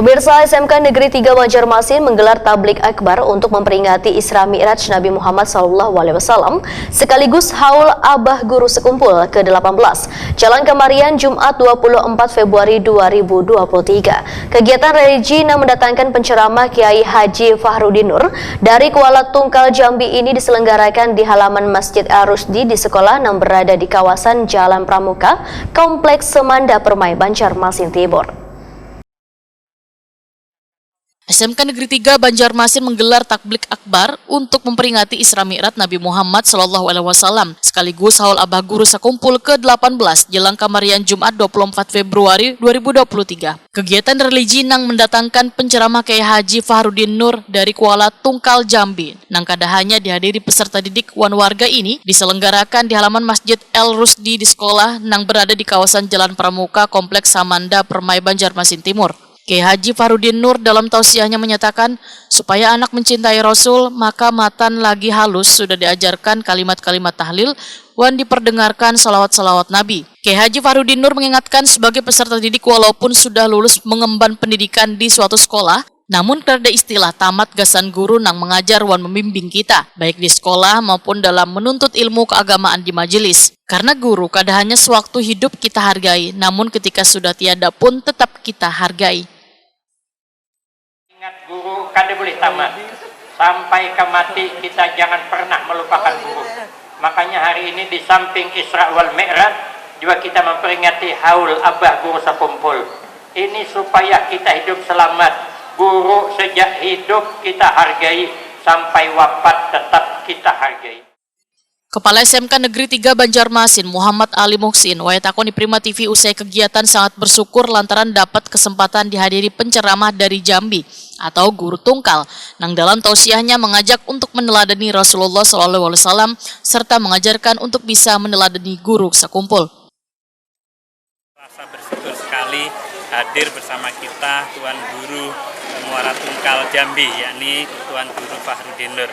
Pemirsa, SMK Negeri 3 Banjarmasin menggelar tablik akbar untuk memperingati Isra Mi'raj Nabi Muhammad SAW sekaligus haul Abah Guru Sekumpul ke-18 Jalan Kemarian Jumat 24 Februari 2023. Kegiatan religi yang mendatangkan penceramah Kiai Haji Fahrudin Nur dari Kuala Tungkal Jambi ini diselenggarakan di halaman Masjid Al-Rusdi di sekolah yang berada di kawasan Jalan Pramuka, Kompleks Semanda Permai, Banjarmasin Timur. SMK Negeri 3 Banjarmasin menggelar takblik akbar untuk memperingati Isra Mi'raj Nabi Muhammad SAW sekaligus haul Abah Guru Sekumpul ke-18 Jelang Kamarian Jumat 24 Februari 2023. Kegiatan religi yang mendatangkan penceramah Kiai Haji Fahrudin Nur dari Kuala Tungkal Jambi nang kadahannya dihadiri peserta didik wan warga ini diselenggarakan di halaman Masjid Al-Rusdi di sekolah yang berada di kawasan Jalan Pramuka Kompleks Semanda Permai, Banjarmasin Timur. Kiai Haji Fahrudin Nur dalam tausiahnya menyatakan, supaya anak mencintai Rasul, maka matan lagi halus sudah diajarkan kalimat-kalimat tahlil, wan diperdengarkan salawat-salawat Nabi. Kiai Haji Fahrudin Nur mengingatkan sebagai peserta didik walaupun sudah lulus mengemban pendidikan di suatu sekolah, namun kerada istilah tamat gasan guru nang mengajar wan membimbing kita, baik di sekolah maupun dalam menuntut ilmu keagamaan di majelis. Karena guru kada hanya sewaktu hidup kita hargai, namun ketika sudah tiada pun tetap kita hargai. Ingat guru kada boleh tamat. Sampai ke mati kita jangan pernah melupakan guru. Makanya hari ini di samping Isra wal Mi'raj juga kita memperingati haul Abah Guru Sekumpul. Ini supaya kita hidup selamat. Guru sejak hidup kita hargai, sampai wafat tetap kita hargai. Kepala SMK Negeri 3 Banjarmasin Muhammad Ali Muhsin wayatakon di Prima TV usai kegiatan sangat bersyukur lantaran dapat kesempatan dihadiri penceramah dari Jambi atau Guru Tungkal nang dalam tausiahnya mengajak untuk meneladani Rasulullah SAW serta mengajarkan untuk bisa meneladani Guru Sekumpul. Rasa bersyukur sekali hadir bersama kita Tuan Guru Muara Tungkal Jambi, yakni Tuan Guru Fahrudin Nur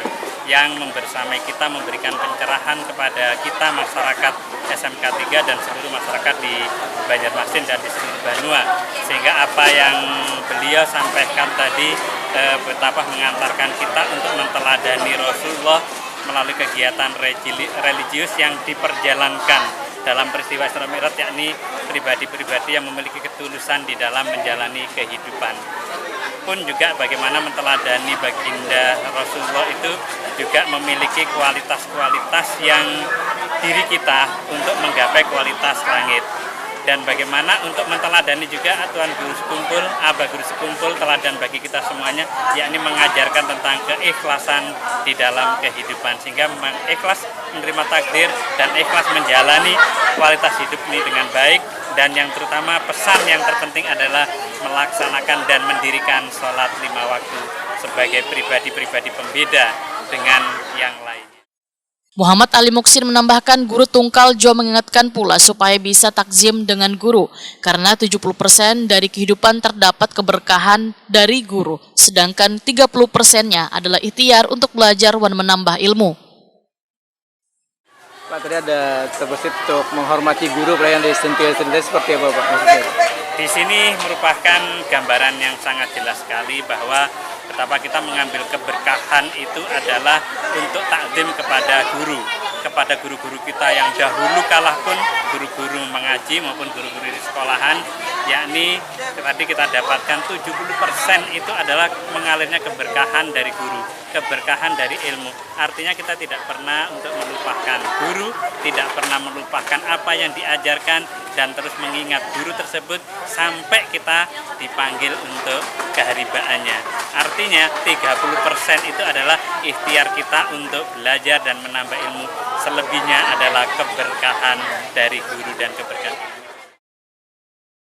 yang membersamai kita memberikan pencerahan kepada kita masyarakat SMK 3 dan seluruh masyarakat di Banjarmasin dan di seluruh Banua, sehingga apa yang beliau sampaikan tadi betapa mengantarkan kita untuk menteladani Rasulullah melalui kegiatan religius yang diperjalankan dalam peristiwa Isra Mi'raj, yakni pribadi-pribadi yang memiliki ketulusan di dalam menjalani kehidupan. Pun juga bagaimana menteladani baginda Rasulullah itu juga memiliki kualitas-kualitas yang diri kita untuk menggapai kualitas langit. Dan bagaimana untuk menteladani juga Tuan Guru Sekumpul, Abah Guru Sekumpul, teladan bagi kita semuanya, yakni mengajarkan tentang keikhlasan di dalam kehidupan, sehingga ikhlas menerima takdir dan ikhlas menjalani kualitas hidup ini dengan baik. Dan yang terutama pesan yang terpenting adalah melaksanakan dan mendirikan sholat 5 waktu sebagai pribadi-pribadi pembeda dengan yang lainnya. Muhammad Ali Muhsin menambahkan Guru Tungkal juga mengingatkan pula supaya bisa takzim dengan guru, karena 70% dari kehidupan terdapat keberkahan dari guru, sedangkan 30%-nya adalah ikhtiar untuk belajar dan menambah ilmu. Pak, tadi ada terbesit untuk menghormati guru pelayan di sentil-sentil seperti apa Pak? Di sini merupakan gambaran yang sangat jelas sekali bahwa betapa kita mengambil keberkahan itu adalah untuk takdim kepada guru-guru kita yang dahulu kala pun guru-guru mengaji maupun guru-guru di sekolahan, yakni tadi kita dapatkan 70% itu adalah mengalirnya keberkahan dari guru, keberkahan dari ilmu. Artinya kita tidak pernah untuk melupakan guru, tidak pernah melupakan apa yang diajarkan, dan terus mengingat guru tersebut sampai kita dipanggil untuk keharibaannya. Artinya 30% itu adalah ikhtiar kita untuk belajar dan menambah ilmu. Selebihnya adalah keberkahan dari guru dan keberkahan.